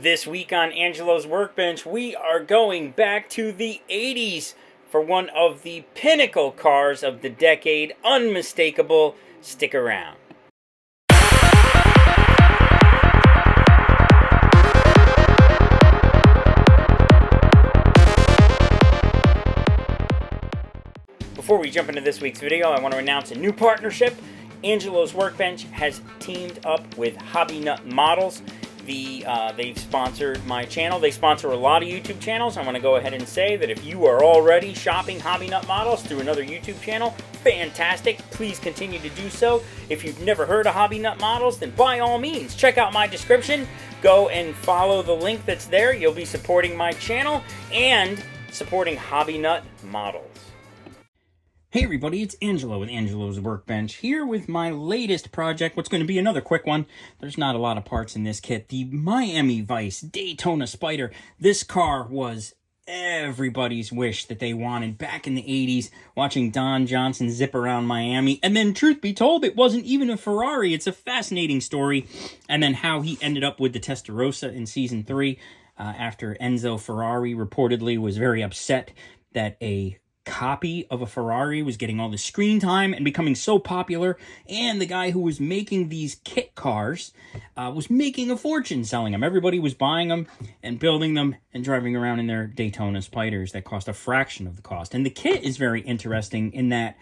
This week on Angelo's Workbench, we are going back to the 80s for one of the pinnacle cars of the decade, unmistakable. Stick around. Before we jump into this week's video, I want to announce a new partnership. Angelo's Workbench has teamed up with Hobbynut Models. They've sponsored my channel. They sponsor a lot of YouTube channels. I want to go ahead and say that if you are already shopping Hobbynut Models through another YouTube channel, fantastic. Please continue to do so. If you've never heard of Hobbynut Models, then by all means, check out my description. Go and follow the link that's there. You'll be supporting my channel and supporting Hobbynut Models. Hey everybody, it's Angelo with Angelo's Workbench, here with my latest project, what's going to be another quick one. There's not a lot of parts in this kit. The Miami Vice Daytona Spyder. This car was everybody's wish that they wanted back in the 80s, watching Don Johnson zip around Miami. And then, truth be told, it wasn't even a Ferrari. It's a fascinating story. And then how he ended up with the Testarossa in Season 3 after Enzo Ferrari reportedly was very upset that a copy of a Ferrari was getting all the screen time and becoming so popular, and the guy who was making these kit cars was making a fortune selling them. Everybody was buying them and building them and driving around in their Daytona Spyders that cost a fraction of the cost. And the kit is very interesting in that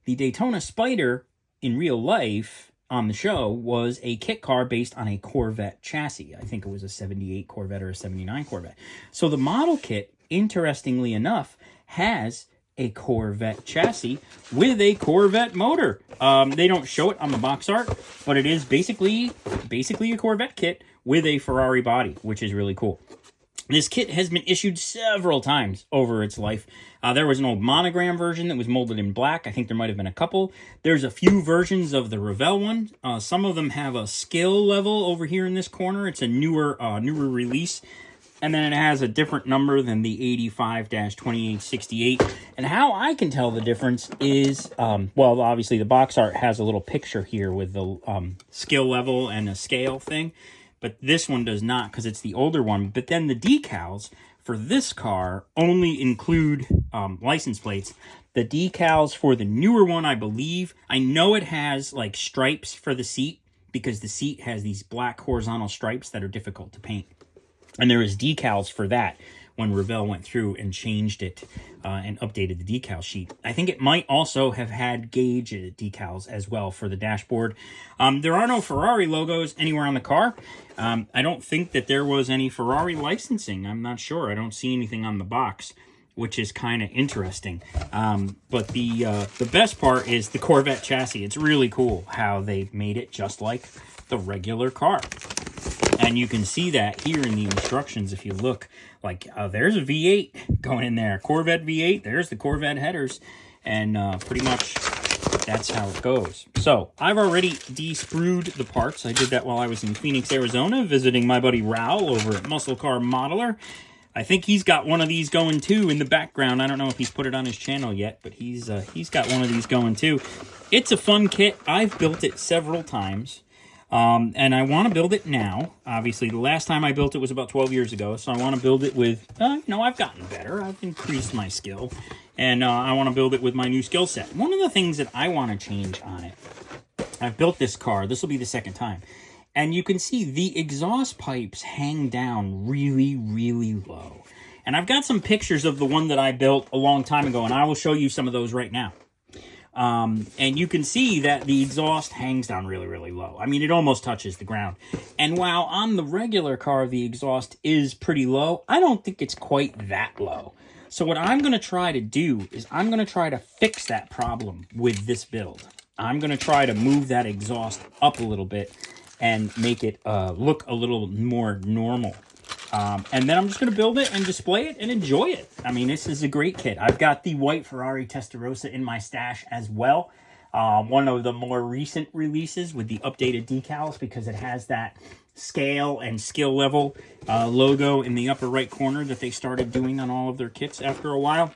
the Daytona Spyder in real life on the show was a kit car based on a Corvette chassis. I think it was a 78 Corvette or a 79 Corvette. So the model kit, interestingly enough, has a Corvette chassis with a Corvette motor. They don't show it on the box art, but it is basically a Corvette kit with a Ferrari body, which is really cool. This kit has been issued several times over its life. There was an old monogram version that was molded in black. I think there might have been a couple. There's a few versions of the Revell one. Some of them have a scale level over here in this corner. It's a newer release. And then it has a different number than the 85-2868. And how I can tell the difference is, well, obviously the box art has a little picture here with the skill level and a scale thing. But this one does not because it's the older one. But then the decals for this car only include license plates. The decals for the newer one, I believe, I know it has like stripes for the seat because the seat has these black horizontal stripes that are difficult to paint. And there is decals for that when Revell went through and changed it and updated the decal sheet. I think it might also have had gauge decals as well for the dashboard. There are no Ferrari logos anywhere on the car. I don't think that there was any Ferrari licensing. I'm not sure. I don't see anything on the box, which is kind of interesting. But the best part is the Corvette chassis. It's really cool how they made it just like the regular car. And you can see that here in the instructions if you look. Like, there's a V8 going in there. Corvette V8. There's the Corvette headers. And pretty much that's how it goes. So, I've already de-sprued the parts. I did that while I was in Phoenix, Arizona, visiting my buddy Revell over at Muscle Car Modeler. I think he's got one of these going, too, in the background. I don't know if he's put it on his channel yet, but he's got one of these going, too. It's a fun kit. I've built it several times. And I want to build it now. Obviously, the last time I built it was about 12 years ago, so I want to build it with, I've gotten better. I've increased my skill, and I want to build it with my new skill set. One of the things that I want to change on it, I've built this car. This will be the second time. And you can see the exhaust pipes hang down really, really low. And I've got some pictures of the one that I built a long time ago, and I will show you some of those right now. And you can see that the exhaust hangs down really, really low. I mean, it almost touches the ground. And while on the regular car, the exhaust is pretty low, I don't think it's quite that low. So what I'm going to try to do is I'm going to try to fix that problem with this build. I'm going to try to move that exhaust up a little bit and make it look a little more normal. And then I'm just going to build it and display it and enjoy it. I mean, this is a great kit. I've got the white Ferrari Testarossa in my stash as well. One of the more recent releases with the updated decals because it has that scale and skill level logo in the upper right corner that they started doing on all of their kits after a while.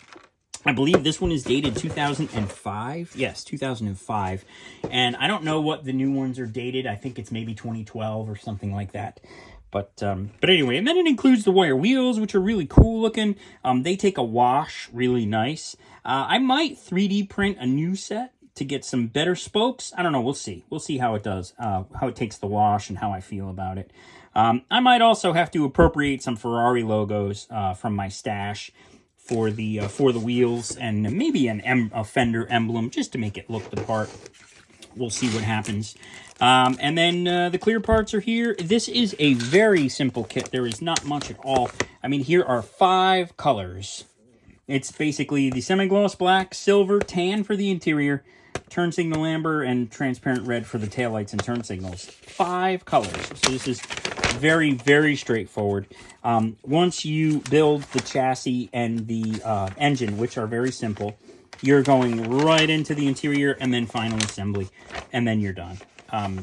I believe this one is dated 2005. Yes, 2005. And I don't know what the new ones are dated. I think it's maybe 2012 or something like that. But anyway, and then it includes the wire wheels, which are really cool looking. They take a wash really nice. I might 3D print a new set to get some better spokes. I don't know. We'll see. We'll see how it does, how it takes the wash and how I feel about it. I might also have to appropriate some Ferrari logos from my stash for the wheels, and maybe a fender emblem just to make it look the part. We'll see what happens. And then the clear parts are here. This is a very simple kit. There is not much at all. I mean, here are 5 colors. It's basically the semi-gloss black, silver, tan for the interior, turn signal amber, and transparent red for the taillights and turn signals. 5 colors. So this is very, very straightforward. Once you build the chassis and the engine, which are very simple, you're going right into the interior and then final assembly, and then you're done.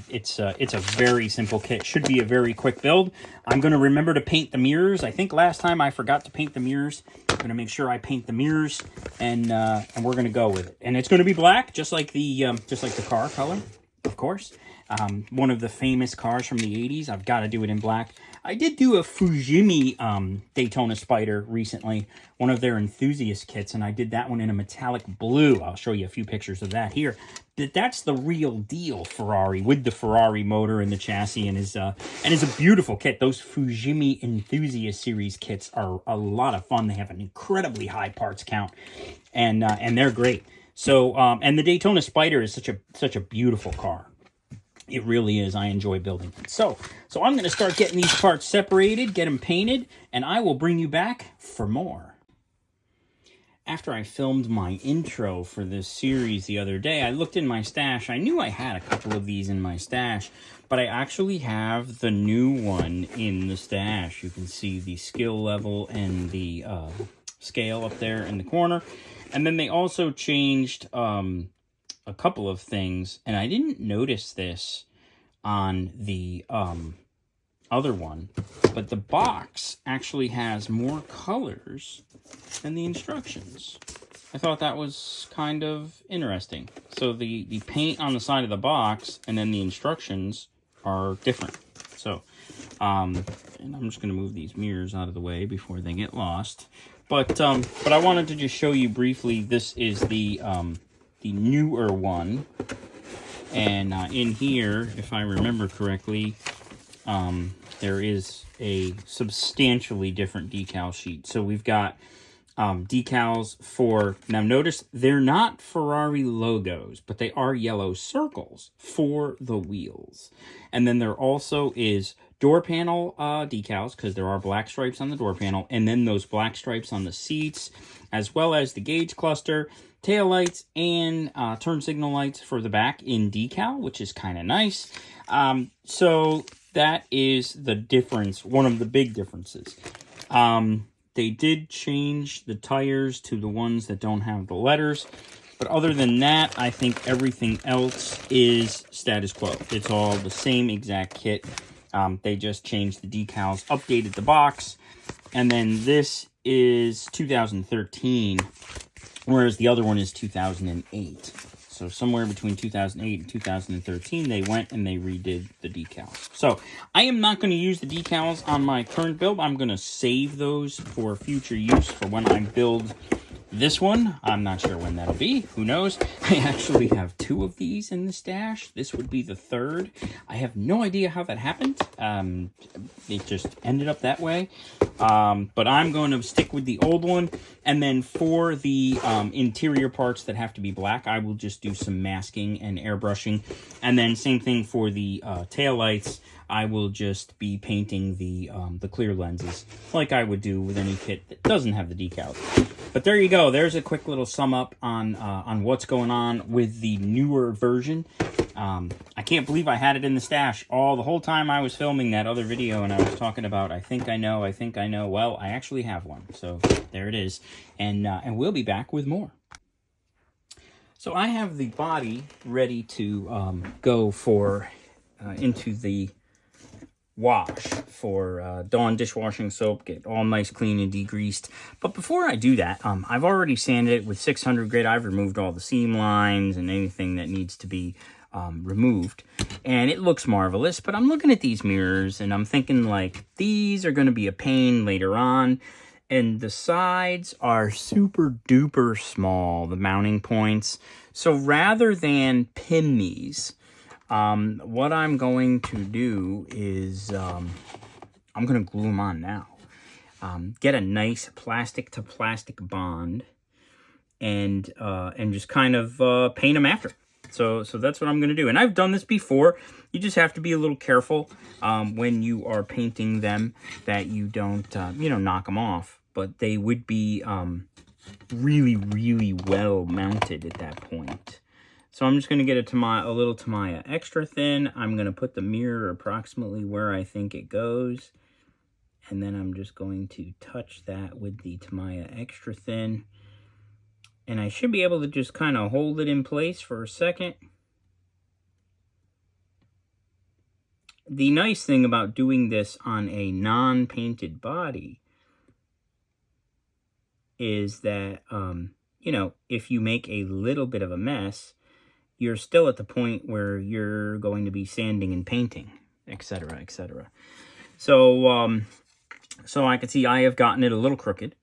It's a very simple kit. Should be a very quick build. I'm going to remember to paint the mirrors. I think last time I forgot to paint the mirrors. I'm going to make sure I paint the mirrors, and we're going to go with it. And it's going to be black, just like the car color, of course. One of the famous cars from the 80s. I've got to do it in black. I did do a Fujimi Daytona Spyder recently, one of their enthusiast kits, and I did that one in a metallic blue. I'll show you a few pictures of that here. That's the real deal Ferrari, with the Ferrari motor and the chassis, and is a beautiful kit. Those Fujimi Enthusiast Series kits are a lot of fun. They have an incredibly high parts count, and they're great. So, and the Daytona Spyder is such a beautiful car. It really is. I enjoy building it. So I'm going to start getting these parts separated, get them painted, and I will bring you back for more. After I filmed my intro for this series the other day, I looked in my stash. I knew I had a couple of these in my stash, but I actually have the new one in the stash. You can see the skill level and the scale up there in the corner. And then they also changed a couple of things, and I didn't notice this on the other one, but the box actually has more colors than the instructions. I thought that was kind of interesting. So the paint on the side of the box and then the instructions are different. So, and I'm just going to move these mirrors out of the way before they get lost. But I wanted to just show you briefly, this is the newer one, and in here, if I remember correctly, there is a substantially different decal sheet. So we've got decals for, now notice they're not Ferrari logos, but they are yellow circles for the wheels. And then there also is door panel decals, because there are black stripes on the door panel, and then those black stripes on the seats, as well as the gauge cluster, tail lights, and turn signal lights for the back in decal, which is kind of nice. So that is the difference, one of the big differences. They did change the tires to the ones that don't have the letters, but other than that, I think everything else is status quo. It's all the same exact kit. They just changed the decals, updated the box, and then this is 2013, whereas the other one is 2008. So somewhere between 2008 and 2013, they went and they redid the decals. So I am not going to use the decals on my current build. I'm going to save those for future use for when I build this one. I'm not sure when that'll be. Who knows? I actually have 2 of these in the stash. This would be the 3rd. I have no idea how that happened. It just ended up that way. But I'm going to stick with the old one. And then for the interior parts that have to be black, I will just do some masking and airbrushing. And then same thing for the tail lights. I will just be painting the clear lenses like I would do with any kit that doesn't have the decals. But there you go. There's a quick little sum up on what's going on with the newer version. I can't believe I had it in the stash the whole time I was filming that other video, and I was talking about, I think I know. Well, I actually have one. So there it is. And we'll be back with more. So I have the body ready to go for into the wash for Dawn dishwashing soap, get all nice, clean, and degreased. But before I do that, I've already sanded it with 600 grit. I've removed all the seam lines and anything that needs to be removed, and it looks marvelous. But I'm looking at these mirrors and I'm thinking, like, these are going to be a pain later on, and the sides are super duper small, the mounting points. So rather than pin these, what I'm going to do is I'm going to glue them on now. Get a nice plastic to plastic bond, and just kind of paint them after. So that's what I'm going to do. And I've done this before. You just have to be a little careful when you are painting them that you don't, knock them off. But they would be really, really well mounted at that point. So I'm just going to get a little Tamiya extra thin. I'm going to put the mirror approximately where I think it goes. And then I'm just going to touch that with the Tamiya extra thin. And I should be able to just kind of hold it in place for a second. The nice thing about doing this on a non-painted body is that, if you make a little bit of a mess, you're still at the point where you're going to be sanding and painting, etc., etc. So I can see I have gotten it a little crooked.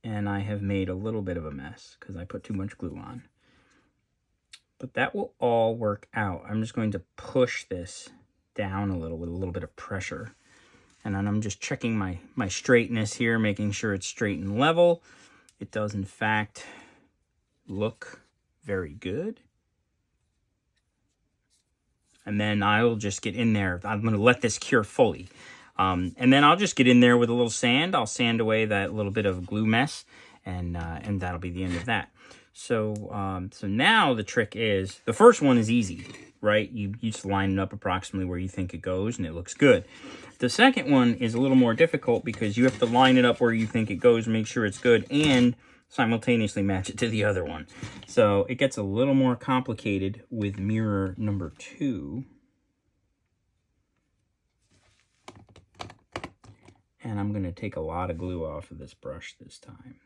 And I have made a little bit of a mess because I put too much glue on. But that will all work out. I'm just going to push this down a little with a little bit of pressure. And then I'm just checking my straightness here, making sure it's straight and level. It does, in fact, look very good. And then I'll just get in there. I'm going to let this cure fully. And then I'll just get in there with a little sand. I'll sand away that little bit of glue mess, and that'll be the end of that. So now the trick is, the first one is easy, right? You just line it up approximately where you think it goes, and it looks good. The second one is a little more difficult because you have to line it up where you think it goes, make sure it's good, and simultaneously match it to the other one. So it gets a little more complicated with mirror number 2. And I'm going to take a lot of glue off of this brush this time.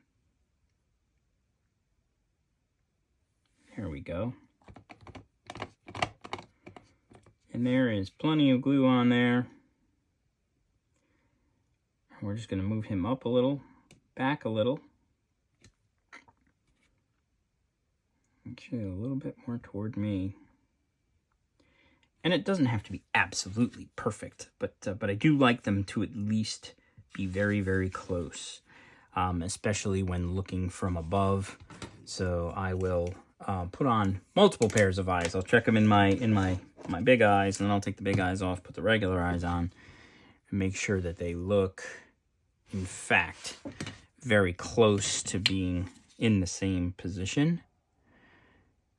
There we go. And there is plenty of glue on there. We're just going to move him up a little, back a little. Actually, a little bit more toward me. And it doesn't have to be absolutely perfect, but I do like them to at least be very, very close, especially when looking from above. So I will put on multiple pairs of eyes. I'll check them in my big eyes, and then I'll take the big eyes off, put the regular eyes on, and make sure that they look, in fact, very close to being in the same position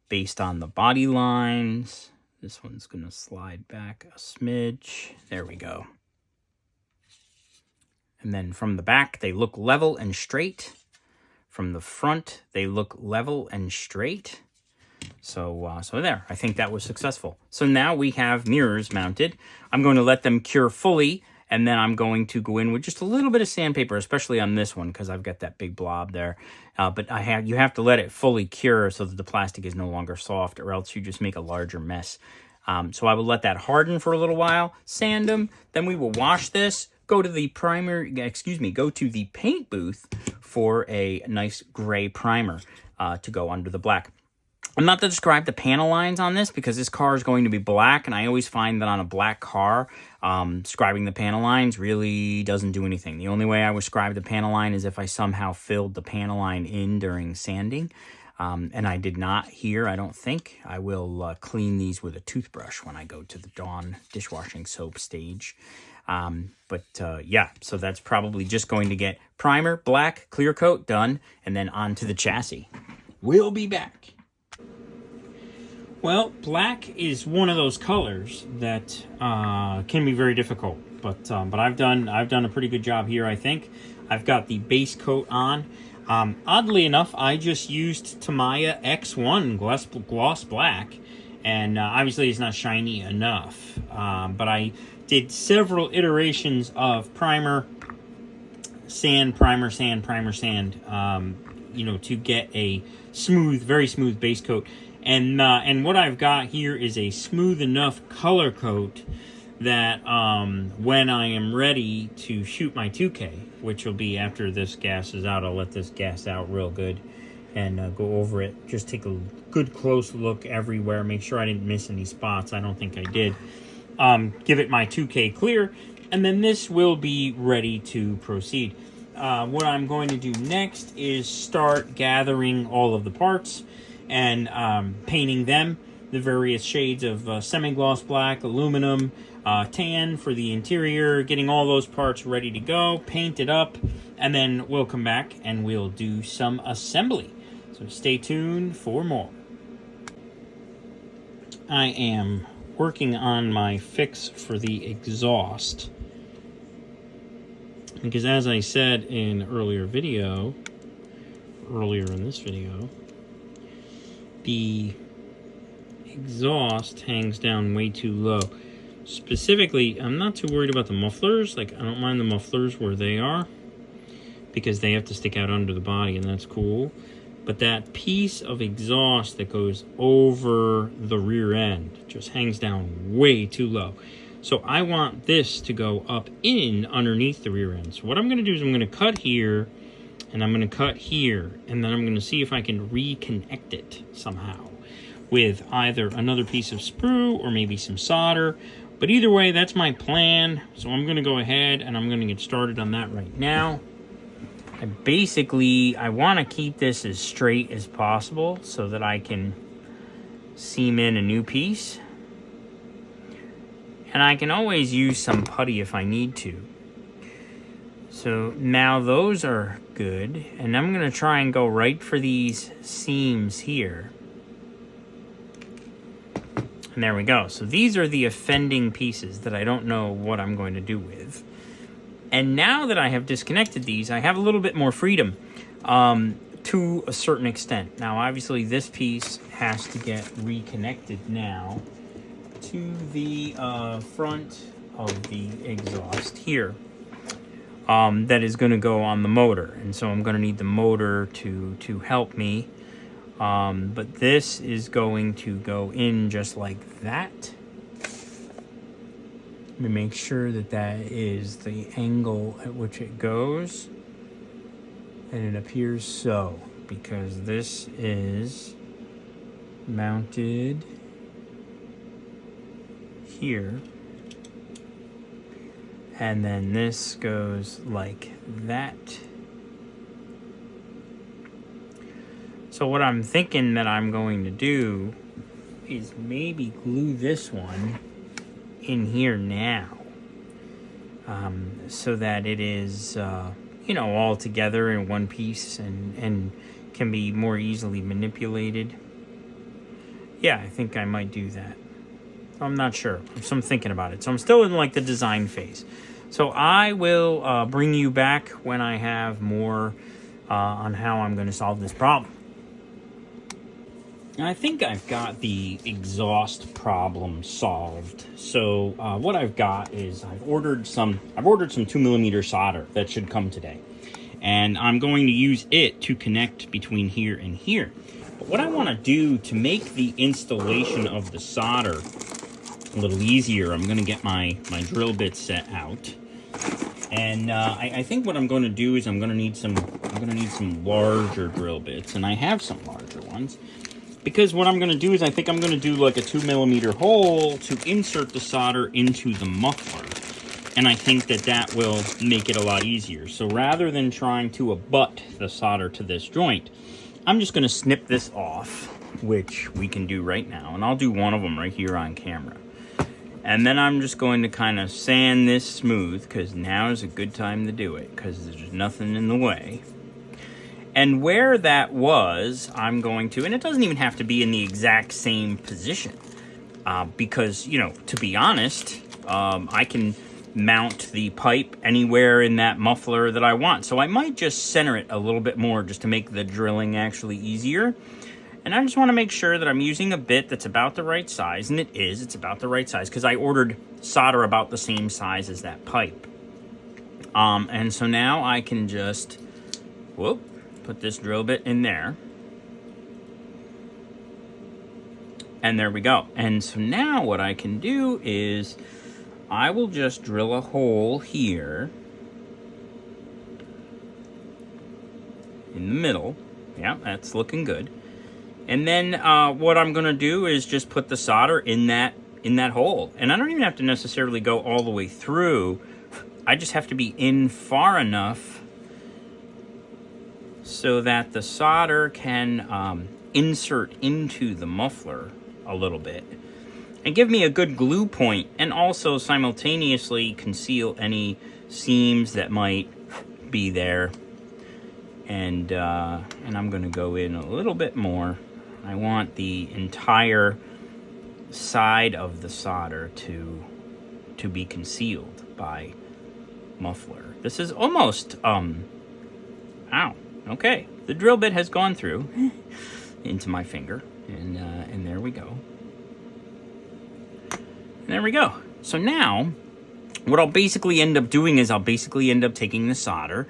based on the body lines. This one's going to slide back a smidge. There we go. And then from the back, they look level and straight. From the front, they look level and straight. So there, I think that was successful. So now we have mirrors mounted. I'm going to let them cure fully, and then I'm going to go in with just a little bit of sandpaper, especially on this one, because I've got that big blob there. But you have to let it fully cure so that the plastic is no longer soft, or else you just make a larger mess. So I will let that harden for a little while, sand them, then we will wash this, go to the paint booth for a nice gray primer to go under the black. I'm not to describe the panel lines on this because this car is going to be black, and I always find that on a black car, scribing the panel lines really doesn't do anything. The only way I would scribe the panel line is if I somehow filled the panel line in during sanding. And I did not here, I don't think. I will clean these with a toothbrush when I go to the Dawn dishwashing soap stage. Yeah, so that's probably just going to get primer, black, clear coat, done, and then onto the chassis. We'll be back. Well, black is one of those colors that can be very difficult, but I've done a pretty good job here, I think. I've got the base coat on. Oddly enough, I just used Tamiya X1 gloss black, and obviously it's not shiny enough, but I did several iterations of primer, sand, primer, sand, primer, sand, to get a smooth, very smooth base coat. And what I've got here is a smooth enough color coat that when I am ready to shoot my 2K, which will be after this gas is out, I'll let this gas out real good and go over it. Just take a good close look everywhere. Make sure I didn't miss any spots. I don't think I did. Give it my 2K clear, and then this will be ready to proceed. What I'm going to do next is start gathering all of the parts and painting them, the various shades of semi-gloss black, aluminum, tan for the interior, getting all those parts ready to go, paint it up, and then we'll come back and we'll do some assembly. So stay tuned for more. I am working on my fix for the exhaust, because as I said in earlier in this video, the exhaust hangs down way too low. Specifically, I'm not too worried about the mufflers. Like, I don't mind the mufflers where they are, because they have to stick out under the body, and that's cool. But that piece of exhaust that goes over the rear end just hangs down way too low. So I want this to go up in underneath the rear end. So what I'm going to do is I'm going to cut here, and I'm going to cut here, and then I'm going to see if I can reconnect it somehow with either another piece of sprue or maybe some solder. But either way, that's my plan. So I'm going to go ahead and I'm going to get started on that right now. I want to keep this as straight as possible so that I can seam in a new piece. And I can always use some putty if I need to. So now those are good. And I'm going to try and go right for these seams here. And there we go. So these are the offending pieces that I don't know what I'm going to do with. And now that I have disconnected these, I have a little bit more freedom to a certain extent. Now, obviously, this piece has to get reconnected now to the front of the exhaust here. That is going to go on the motor. And so I'm going to need the motor to help me. But this is going to go in just like that. Let me make sure that that is the angle at which it goes. And it appears so, because this is mounted here. And then this goes like that. So what I'm thinking that I'm going to do is maybe glue this one in here now, so that it is, all together in one piece and can be more easily manipulated. Yeah, I think I might do that. I'm not sure. So I'm thinking about it. So I'm still in like the design phase. So I will bring you back when I have more on how I'm going to solve this problem. I think I've got the exhaust problem solved. So what I've got is I've ordered some 2mm solder that should come today. And I'm going to use it to connect between here and here. But what I want to do to make the installation of the solder a little easier, I'm going to get my drill bit set out. And I think what I'm going to do is I'm going to need some larger drill bits, and I have some larger ones. Because what I'm going to do is I think I'm going to do like a 2mm hole to insert the solder into the muffler. And I think that will make it a lot easier. So rather than trying to abut the solder to this joint, I'm just going to snip this off, which we can do right now. And I'll do one of them right here on camera. And then I'm just going to kind of sand this smooth, because now is a good time to do it, because there's nothing in the way. And where that was, I'm going to, and it doesn't even have to be in the exact same position, because, to be honest, I can mount the pipe anywhere in that muffler that I want. So I might just center it a little bit more just to make the drilling actually easier. And I just want to make sure that I'm using a bit that's about the right size, and it's about the right size, because I ordered solder about the same size as that pipe. And so now I can just, put this drill bit in there. And there we go. And so now what I can do is I will just drill a hole here in the middle. Yeah, that's looking good. And then what I'm going to do is just put the solder in that hole. And I don't even have to necessarily go all the way through. I just have to be in far enough so that the solder can insert into the muffler a little bit and give me a good glue point, and also simultaneously conceal any seams that might be there. And I'm going to go in a little bit more. I want the entire side of the solder to be concealed by muffler. This is almost ow. Okay, the drill bit has gone through into my finger, and there we go. And there we go. So now, what I'll basically end up doing is I'll basically end up taking the solder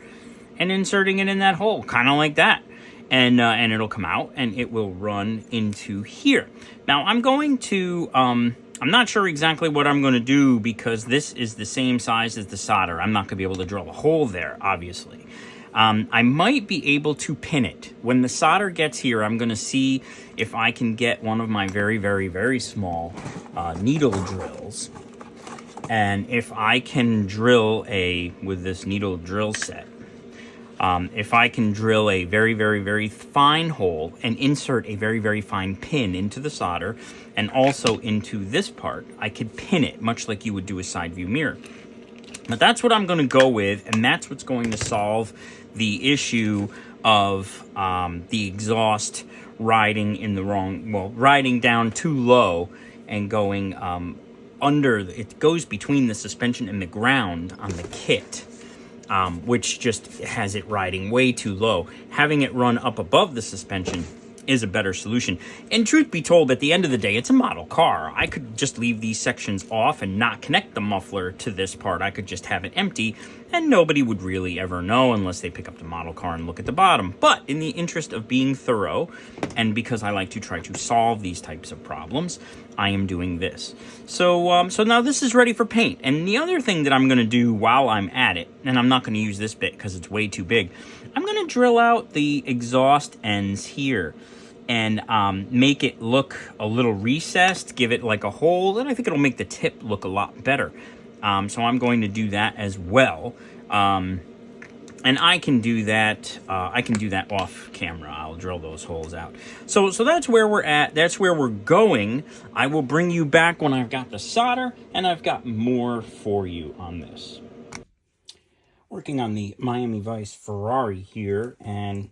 and inserting it in that hole, kind of like that. And it'll come out and it will run into here. Now I'm going to, I'm not sure exactly what I'm going to do because this is the same size as the solder. I'm not going to be able to drill a hole there, obviously. I might be able to pin it. When the solder gets here, I'm going to see if I can get one of my very, very, very small needle drills. And if I can drill with this needle drill set, if I can drill a very, very, very fine hole and insert a very, very fine pin into the solder and also into this part, I could pin it, much like you would do a side view mirror. Now that's what I'm going to go with, and that's what's going to solve the issue of the exhaust riding in the wrong, well, riding down too low and going under. It goes between the suspension and the ground on the kit. Which just has it riding way too low. Having it run up above the suspension is a better solution. And truth be told, at the end of the day, it's a model car. I could just leave these sections off and not connect the muffler to this part. I could just have it empty, and nobody would really ever know unless they pick up the model car and look at the bottom. But in the interest of being thorough, and because I like to try to solve these types of problems, I am doing this. So now this is ready for paint. And the other thing that I'm going to do while I'm at it, and I'm not going to use this bit because it's way too big, I'm going to drill out the exhaust ends here and make it look a little recessed, give it like a hole, and I think it'll make the tip look a lot better. So I'm going to do that as well. And I can do that. I can do that off camera. I'll drill those holes out. So that's where we're at. That's where we're going. I will bring you back when I've got the solder and I've got more for you on this. Working on the Miami Vice Ferrari here, and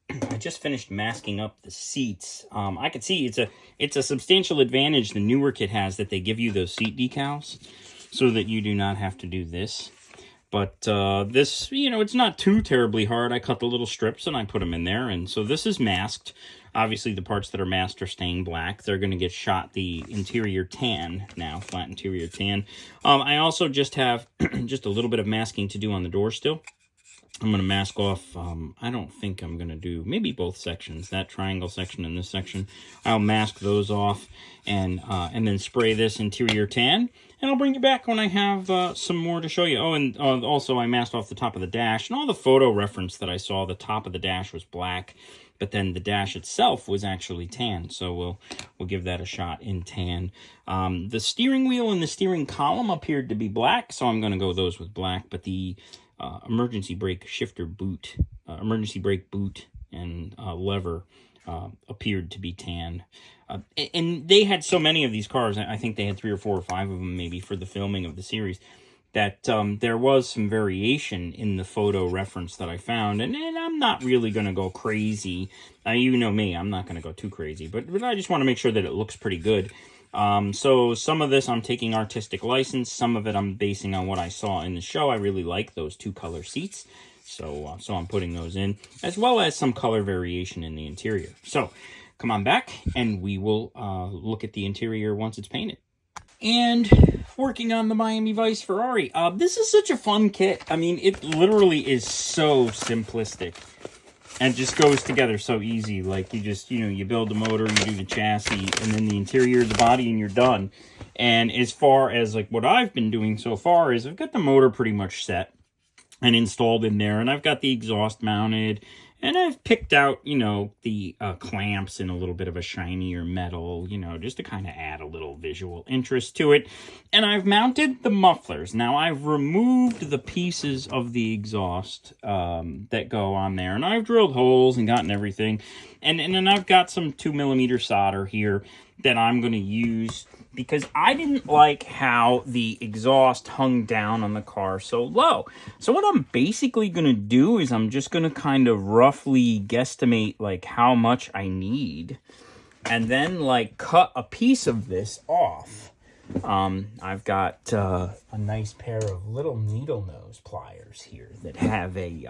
I just finished masking up the seats. I can see it's a substantial advantage the newer kit has that they give you those seat decals so that you do not have to do this. But this, it's not too terribly hard. I cut the little strips and I put them in there. And so this is masked. Obviously, the parts that are masked are staying black. They're going to get shot the interior tan now, flat interior tan. I also just have just a little bit of masking to do on the door still. I'm going to mask off, I don't think I'm going to do, maybe both sections, that triangle section and this section. I'll mask those off and then spray this interior tan. And I'll bring you back when I have some more to show you. Oh, and also I masked off the top of the dash. And all the photo reference that I saw, the top of the dash was black, but then the dash itself was actually tan. So we'll give that a shot in tan. The steering wheel and the steering column appeared to be black, so I'm going to go those with black. But the emergency brake shifter boot, emergency brake boot and lever appeared to be tan. And they had so many of these cars, I think they had 3 or 4 or 5 of them maybe for the filming of the series, that there was some variation in the photo reference that I found. And I'm not really going to go crazy. You know me, I'm not going to go too crazy. But I just want to make sure that it looks pretty good. So some of this I'm taking artistic license. Some of it I'm basing on what I saw in the show. I really like those 2-color seats. So I'm putting those in, as well as some color variation in the interior. So come on back and we will look at the interior once it's painted. And working on the Miami Vice Ferrari. This is such a fun kit. I mean, it literally is so simplistic. And it just goes together so easy. Like, you just, you build the motor, you do the chassis, and then the interior, the body, and you're done. And as far as, like, what I've been doing so far is I've got the motor pretty much set and installed in there, and I've got the exhaust mounted, and I've picked out, the clamps in a little bit of a shinier metal, just to kind of add a little visual interest to it. And I've mounted the mufflers. Now, I've removed the pieces of the exhaust that go on there, and I've drilled holes and gotten everything. And then I've got some 2mm solder here that I'm going to use because I didn't like how the exhaust hung down on the car so low. So what I'm basically going to do is I'm just going to kind of roughly guesstimate like how much I need and then like cut a piece of this off. I've got a nice pair of little needle nose pliers here that have a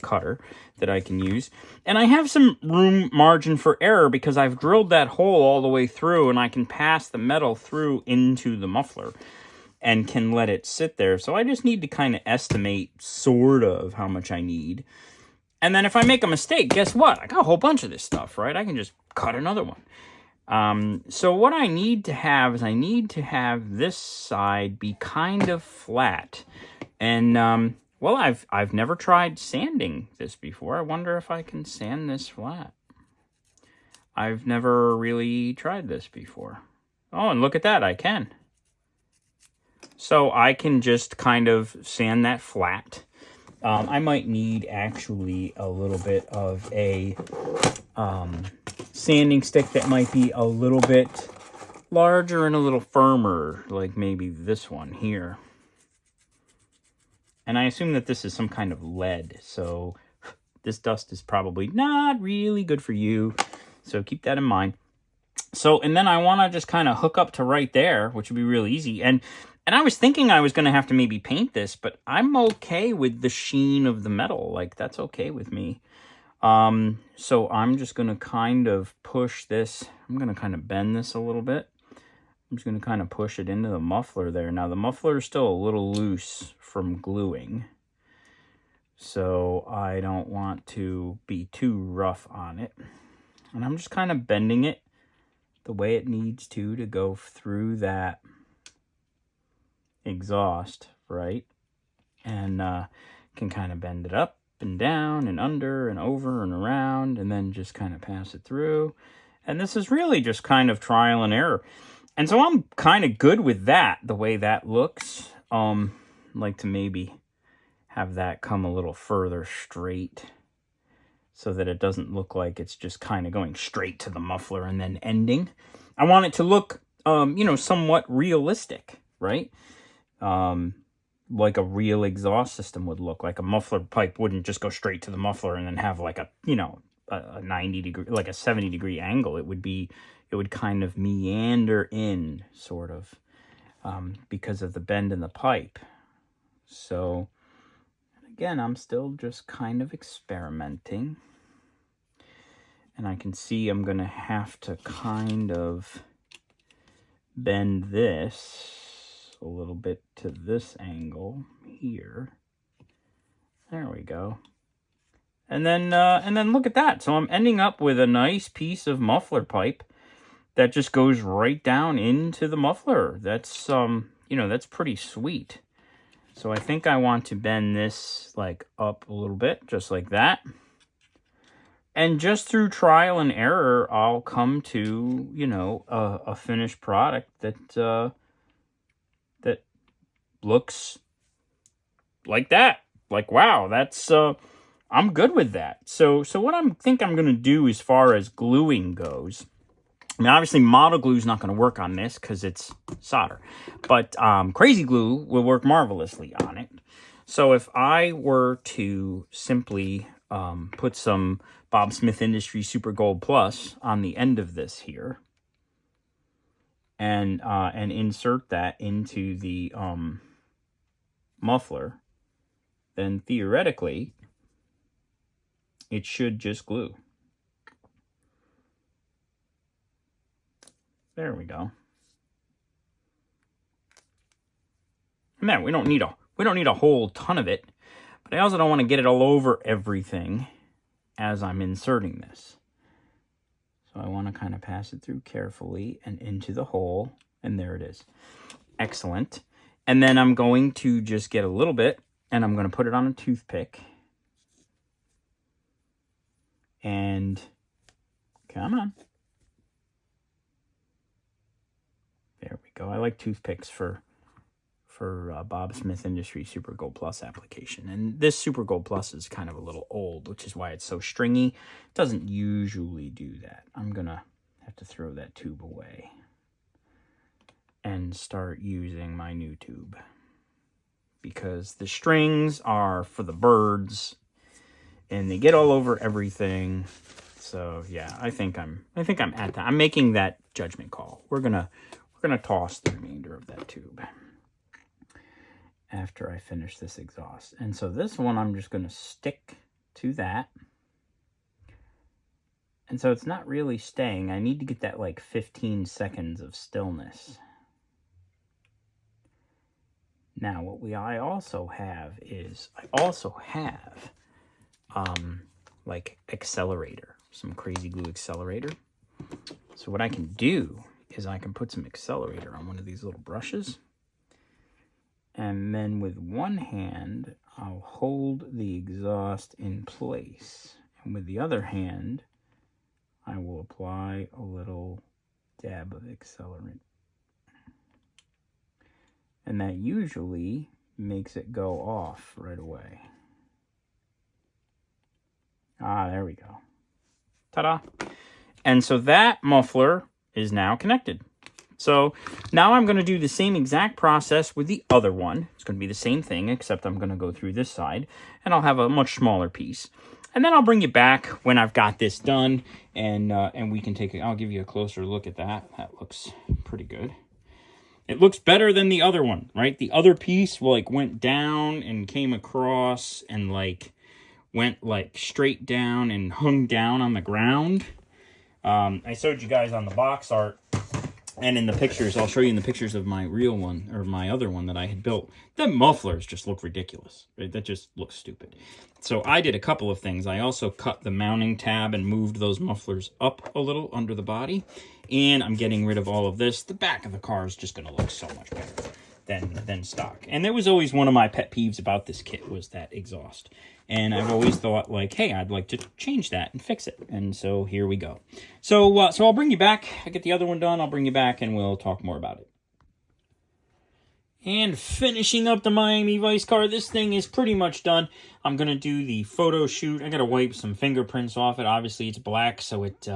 cutter that I can use. And I have some room margin for error because I've drilled that hole all the way through and I can pass the metal through into the muffler and can let it sit there. So I just need to kind of estimate sort of how much I need. And then if I make a mistake, guess what? I got a whole bunch of this stuff, right? I can just cut another one. So what I need to have is I need to have this side be kind of flat. And, well, I've never tried sanding this before. I wonder if I can sand this flat. I've never really tried this before. Oh, and look at that, I can. So I can just kind of sand that flat. I might need actually a little bit of a sanding stick that might be a little bit larger and a little firmer, like maybe this one here. And I assume that this is some kind of lead, so this dust is probably not really good for you. So keep that in mind. So, and then I want to just kind of hook up to right there, which would be really easy. And I was thinking I was going to have to maybe paint this, but I'm okay with the sheen of the metal. Like, that's okay with me. So I'm just going to kind of push this. I'm going to kind of bend this a little bit. I'm just going to kind of push it into the muffler there. Now, the muffler is still a little loose from gluing, so I don't want to be too rough on it. And I'm just kind of bending it the way it needs to go through that exhaust, right? And can kind of bend it up and down and under and over and around, and then just kind of pass it through. And this is really just kind of trial and error. And so I'm kind of good with that, the way that looks. Like to maybe have that come a little further straight so that it doesn't look like it's just kind of going straight to the muffler and then ending. I want it to look, somewhat realistic, right? Like a real exhaust system would look. Like a muffler pipe wouldn't just go straight to the muffler and then have like a 90 degree, like a 70 degree angle. It would kind of meander in, sort of, because of the bend in the pipe. So, again, I'm still just kind of experimenting. And I can see I'm going to have to kind of bend this a little bit to this angle here. There we go. And then look at that. So I'm ending up with a nice piece of muffler pipe that just goes right down into the muffler. That's, that's pretty sweet. So I think I want to bend this like up a little bit, just like that. And just through trial and error, I'll come to, a finished product that looks like that. Like, wow, that's, I'm good with that. So what I think I'm going to do as far as gluing goes, I mean, obviously, model glue is not going to work on this because it's solder. But crazy glue will work marvelously on it. So if I were to simply put some Bob Smith Industries Super Gold Plus on the end of this here, and insert that into the muffler, then theoretically, it should just glue. There we go. And then we don't need a whole ton of it, but I also don't want to get it all over everything as I'm inserting this. So I want to kind of pass it through carefully and into the hole, and there it is. Excellent. And then I'm going to just get a little bit, and I'm going to put it on a toothpick. And come on. There we go. I like toothpicks for Bob Smith Industries Super Gold Plus application. And this Super Gold Plus is kind of a little old, which is why it's so stringy. It doesn't usually do that. I'm going to have to throw that tube away and start using my new tube, because the strings are for the birds and they get all over everything. So yeah, I think I'm at that. I'm making that judgment call. We're gonna toss the remainder of that tube after I finish this exhaust. And so this one, I'm just gonna stick to that. And so it's not really staying. I need to get that like 15 seconds of stillness. Now, what I also have like accelerator, some crazy glue accelerator. So what I can do is I can put some accelerator on one of these little brushes. And then with one hand, I'll hold the exhaust in place. And with the other hand, I will apply a little dab of accelerant. And that usually makes it go off right away. Ah, there we go. Ta-da! And so that muffler is now connected. So now I'm going to do the same exact process with the other one. It's going to be the same thing, except I'm going to go through this side, and I'll have a much smaller piece. And then I'll bring you back when I've got this done, and we can take I'll give you a closer look at that. That looks pretty good. It looks better than the other one, right? The other piece went down and came across and went straight down and hung down on the ground. I showed you guys on the box art and in the pictures. I'll show you in the pictures of my real one, or my other one that I had built. The mufflers just look ridiculous, right? That just looks stupid. So I did a couple of things. I also cut the mounting tab and moved those mufflers up a little under the body. And I'm getting rid of all of this. The back of the car is just going to look so much better than stock. And that was always one of my pet peeves about this kit, was that exhaust. And I've always thought, hey, I'd like to change that and fix it. And so here we go. So I'll bring you back. I get the other one done. I'll bring you back and we'll talk more about it. And finishing up the Miami Vice car, this thing is pretty much done. I'm going to do the photo shoot. I got to wipe some fingerprints off it. Obviously, it's black, so it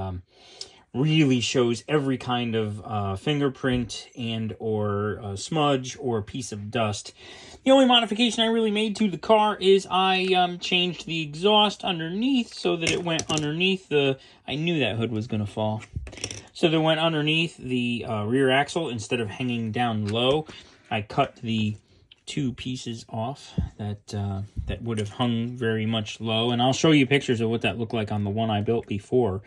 really shows every kind of fingerprint and or smudge or piece of dust. The only modification I really made to the car is I changed the exhaust underneath so that it went underneath the... I knew that hood was going to fall. So that it went underneath the rear axle instead of hanging down low. I cut the two pieces off that would have hung very much low. And I'll show you pictures of what that looked like on the one I built before.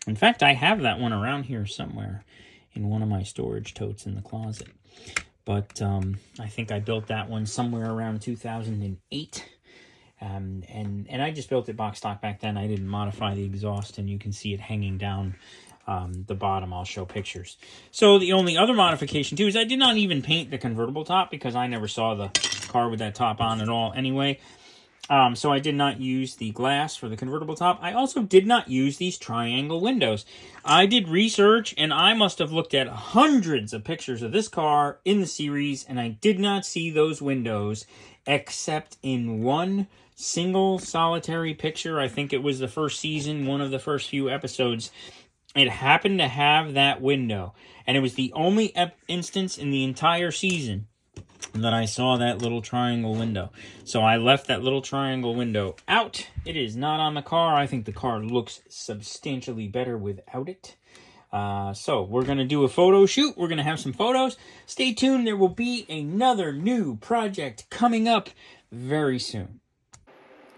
In fact, I have that one around here somewhere in one of my storage totes in the closet. But I think I built that one somewhere around 2008. And I just built it box stock back then. I didn't modify the exhaust, and you can see it hanging down the bottom. I'll show pictures. So the only other modification, too, is I did not even paint the convertible top because I never saw the car with that top on at all anyway. So I did not use the glass for the convertible top. I also did not use these triangle windows. I did research, and I must have looked at hundreds of pictures of this car in the series, and I did not see those windows except in one single solitary picture. I think it was the first season, one of the first few episodes. It happened to have that window, and it was the only instance in the entire season that I saw that little triangle window. So I left that little triangle window out. It is not on the car. I think the car looks substantially better without it. So we're going to do a photo shoot. We're going to have some photos. Stay tuned. There will be another new project coming up very soon.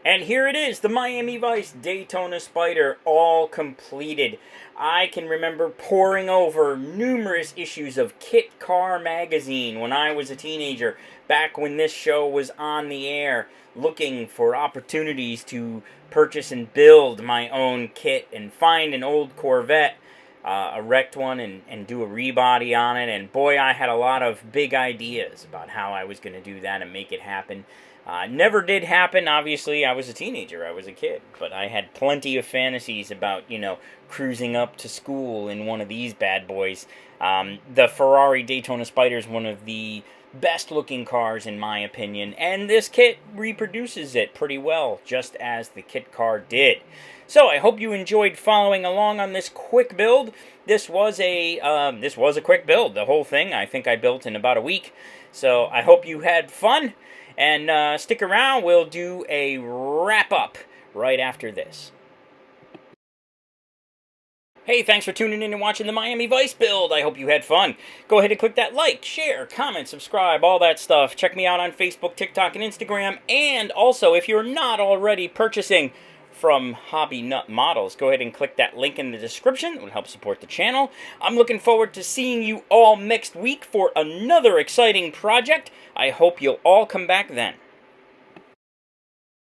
And here it is, the Miami Vice Daytona Spyder, all completed. I can remember poring over numerous issues of Kit Car magazine when I was a teenager, back when this show was on the air, looking for opportunities to purchase and build my own kit and find an old Corvette, a wrecked one, and do a rebody on it. And boy, I had a lot of big ideas about how I was going to do that and make it happen. Never did happen. Obviously, I was a teenager. I was a kid. But I had plenty of fantasies about, cruising up to school in one of these bad boys. The Ferrari Daytona Spyder is one of the best-looking cars, in my opinion. And this kit reproduces it pretty well, just as the kit car did. So I hope you enjoyed following along on this quick build. This was a quick build. The whole thing I think I built in about a week. So I hope you had fun. And stick around, we'll do a wrap-up right after this. Hey, thanks for tuning in and watching the Miami Vice build. I hope you had fun. Go ahead and click that like, share, comment, subscribe, all that stuff. Check me out on Facebook, TikTok, and Instagram. And also, if you're not already purchasing from Hobbynut Models, go ahead and click that link in the description. It will help support the channel. I'm looking forward to seeing you all next week for another exciting project. I hope you'll all come back then.